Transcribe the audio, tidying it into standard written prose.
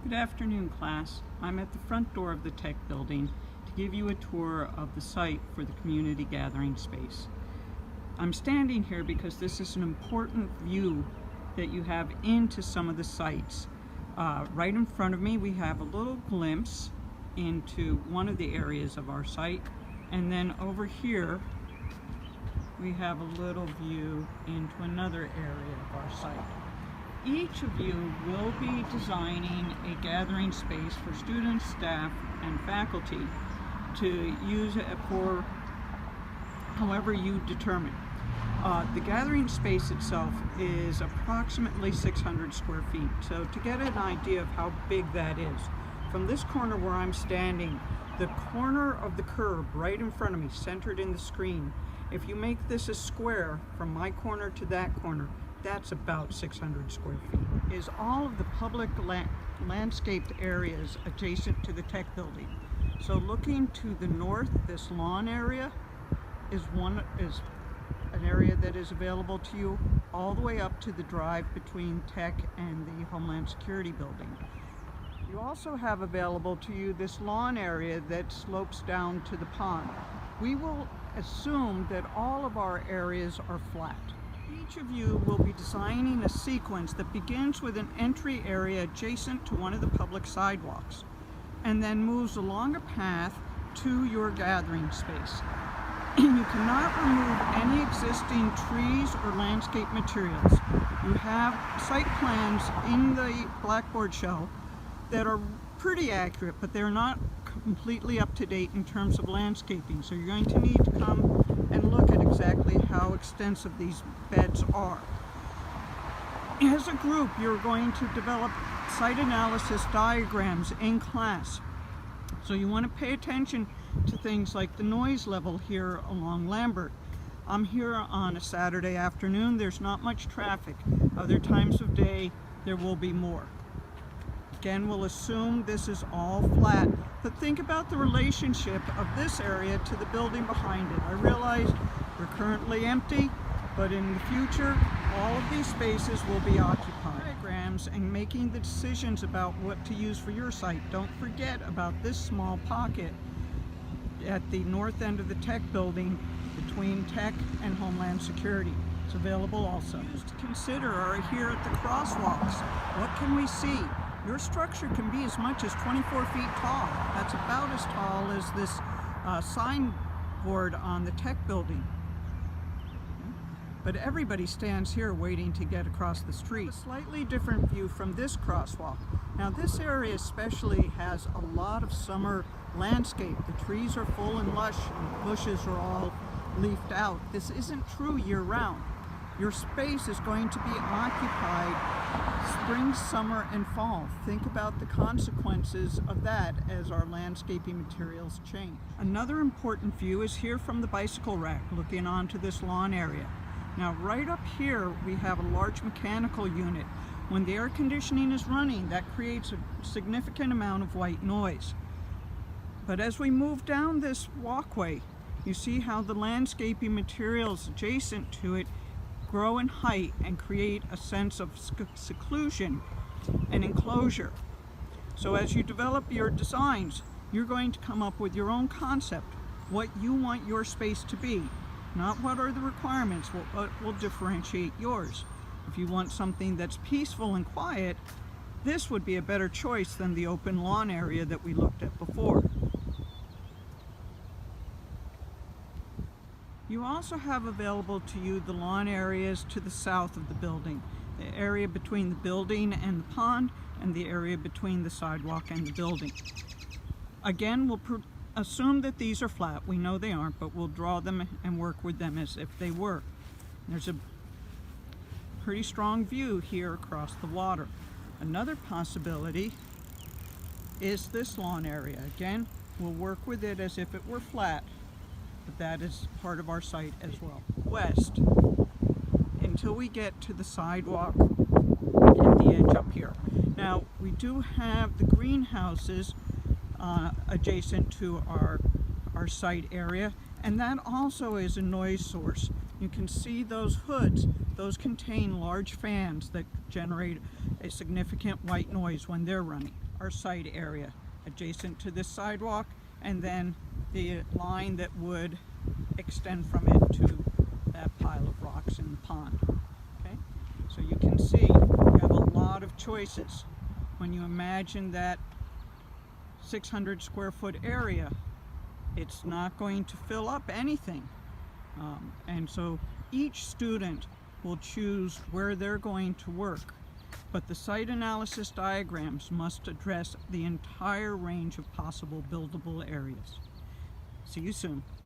Good afternoon, class. I'm at the front door of the Tech building to give you a tour of the site for the community gathering space. I'm standing here because this is an important view that you have into some of the sites. Right in front of me we have a little glimpse into one of the areas of our site, and then over here we have a little view into another area of our site. Each of you will be designing a gathering space for students, staff, and faculty to use it for however you determine. The gathering space itself is approximately 600 square feet. So to get an idea of how big that is, from this corner where I'm standing, the corner of the curb right in front of me, centered in the screen, if you make this a square from my corner to that corner, that's about 600 square feet. Is all of the public landscaped areas adjacent to the Tech building. So looking to the north, this lawn area is an area that is available to you all the way up to the drive between Tech and the Homeland Security building. You also have available to you this lawn area that slopes down to the pond. We will assume that all of our areas are flat. Each of you will be designing a sequence that begins with an entry area adjacent to one of the public sidewalks and then moves along a path to your gathering space. You cannot remove any existing trees or landscape materials. You have site plans in the Blackboard shell that are pretty accurate, but they're not completely up to date in terms of landscaping. So you're going to need to come and look at exactly how extensive these beds are. As a group, you're going to develop site analysis diagrams in class. So you want to pay attention to things like the noise level here along Lambert. I'm here on a Saturday afternoon. There's not much traffic. Other times of day, there will be more. Again, we'll assume this is all flat, but think about the relationship of this area to the building behind it. I realize we're currently empty, but in the future, all of these spaces will be occupied. Diagrams and making the decisions about what to use for your site. Don't forget about this small pocket at the north end of the Tech building between Tech and Homeland Security. It's available also. To consider are here at the crosswalks. What can we see? Your structure can be as much as 24 feet tall. That's about as tall as this signboard on the Tech building. But everybody stands here waiting to get across the street. A slightly different view from this crosswalk. Now this area especially has a lot of summer landscape. The trees are full and lush and the bushes are all leafed out. This isn't true year-round. Your space is going to be occupied spring, summer, and fall. Think about the consequences of that as our landscaping materials change. Another important view is here from the bicycle rack looking onto this lawn area. Now right up here we have a large mechanical unit. When the air conditioning is running, that creates a significant amount of white noise. But as we move down this walkway, you see how the landscaping materials adjacent to it grow in height and create a sense of seclusion and enclosure. So as you develop your designs, you're going to come up with your own concept, what you want your space to be, not what are the requirements, what will differentiate yours. If you want something that's peaceful and quiet, this would be a better choice than the open lawn area that we looked at before. You also have available to you the lawn areas to the south of the building, the area between the building and the pond, and the area between the sidewalk and the building. Again, we'll assume that these are flat. We know they aren't, but we'll draw them and work with them as if they were. There's a pretty strong view here across the water. Another possibility is this lawn area. Again, we'll work with it as if it were flat, but that is part of our site as well. West, until we get to the sidewalk at the edge up here. Now, we do have the greenhouses adjacent to our site area, and that also is a noise source. You can see those hoods. Those contain large fans that generate a significant white noise when they're running. Our site area adjacent to this sidewalk, and then the line that would extend from it to that pile of rocks in the pond. Okay? So you can see you have a lot of choices. When you imagine that 600 square foot area, it's not going to fill up anything. And so each student will choose where they're going to work. But the site analysis diagrams must address the entire range of possible buildable areas. See you soon.